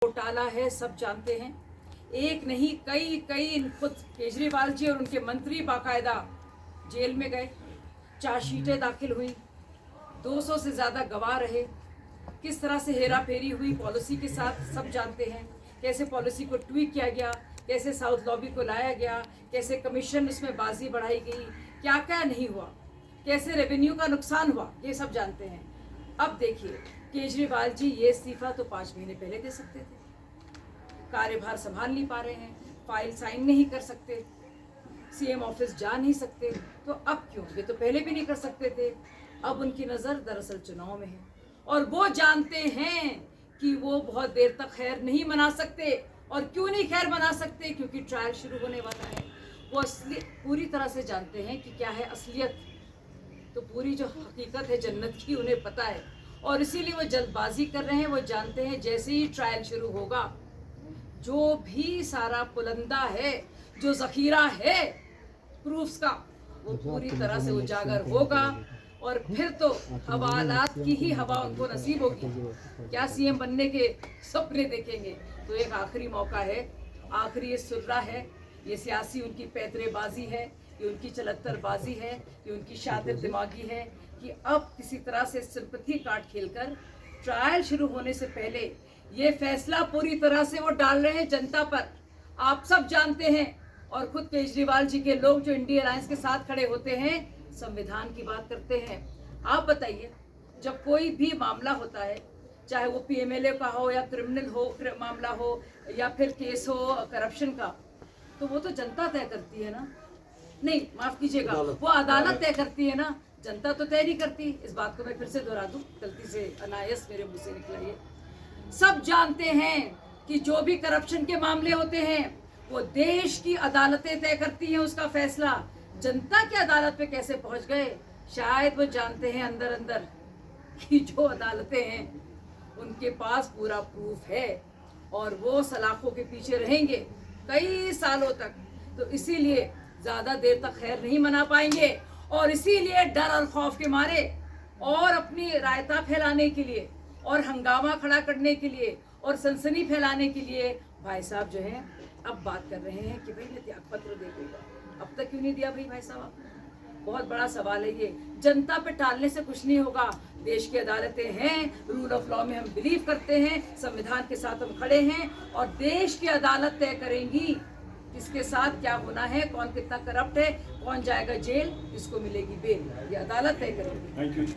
घोटाला है, सब जानते हैं। एक नहीं कई खुद केजरीवाल जी और उनके मंत्री बाकायदा जेल में गए, चार्जशीटें दाखिल हुई, 200 से ज़्यादा गवाह रहे। किस तरह से हेरा फेरी हुई पॉलिसी के साथ, सब जानते हैं। कैसे पॉलिसी को ट्वीक किया गया, कैसे साउथ लॉबी को लाया गया, कैसे कमीशन उसमें बाजी बढ़ाई गई, क्या क्या नहीं हुआ, कैसे रेवेन्यू का नुकसान हुआ, ये सब जानते हैं। अब देखिए, केजरीवाल जी ये इस्तीफा तो 5 महीने पहले दे सकते थे। कार्यभार संभाल नहीं पा रहे हैं, फाइल साइन नहीं कर सकते, सीएम ऑफिस जा नहीं सकते, तो अब क्यों? ये तो पहले भी नहीं कर सकते थे। अब उनकी नज़र दरअसल चुनाव में है और वो जानते हैं कि वो बहुत देर तक खैर नहीं मना सकते। और क्यों नहीं खैर मना सकते? क्योंकि ट्रायल शुरू होने वाला है। वो असली पूरी तरह से जानते हैं कि क्या है असलियत, तो पूरी जो हकीकत है जन्नत की उन्हें पता है और इसीलिए वो जल्दबाजी कर रहे हैं। वो जानते हैं जैसे ही ट्रायल शुरू होगा, जो भी सारा पुलंदा है, जो जखीरा है प्रूफ्स का, वो पूरी तरह से उजागर होगा और फिर तो हवालात की ही हवा उनको नसीब होगी। क्या सीएम बनने के सपने देखेंगे? तो एक आखिरी मौका है, आखिरी ये सुर्रा है, ये सियासी उनकी पैतरेबाजी है, ये उनकी चलत्तरबाजी है, ये उनकी शातिर दिमागी है कि अब किसी तरह से सिंपैथी कार्ड खेलकर ट्रायल शुरू होने से पहले ये फैसला पूरी तरह से वो डाल रहे हैं जनता पर। आप सब जानते हैं और खुद केजरीवाल जी के लोग जो इंडिया अलायंस के साथ खड़े होते हैं, संविधान की बात करते हैं। आप बताइए, जब कोई भी मामला होता है, चाहे वो पीएमएलए का हो या क्रिमिनल हो मामला हो या फिर केस हो करप्शन का, तो वो तो जनता तय करती है ना। नहीं, माफ कीजिएगा, वो अदालत तय करती है ना, जनता तो तय नहीं करती। इस बात को मैं फिर से दोहरा दूं, गलती से अनायस मेरे मुंह से निकला ये। सब जानते हैं कि जो भी करप्शन के मामले होते हैं वो देश की अदालतें तय करती हैं उसका फैसला। जनता की अदालत पे कैसे पहुंच गए? शायद वो जानते हैं अंदर अंदर कि जो अदालतें हैं उनके पास पूरा प्रूफ है और वो सलाखों के पीछे रहेंगे कई सालों तक। तो इसीलिए ज़्यादा देर तक खैर नहीं मना पाएंगे और इसीलिए डर और खौफ के मारे और अपनी रायता फैलाने के लिए और हंगामा खड़ा करने के लिए और सनसनी फैलाने के लिए भाई साहब जो हैं अब बात कर रहे हैं कि भाई मैं त्यागपत्र दे दूंगा। अब तक क्यों नहीं दिया भाई साहब आपने? बहुत बड़ा सवाल है ये। जनता पे टालने से कुछ नहीं होगा। देश की अदालतें हैं, रूल ऑफ लॉ में हम बिलीव करते हैं, संविधान के साथ हम खड़े हैं और देश की अदालत तय करेंगी किसके साथ क्या होना है, कौन कितना करप्ट है, कौन जाएगा जेल, किसको मिलेगी बेल, ये अदालत तय करेगी।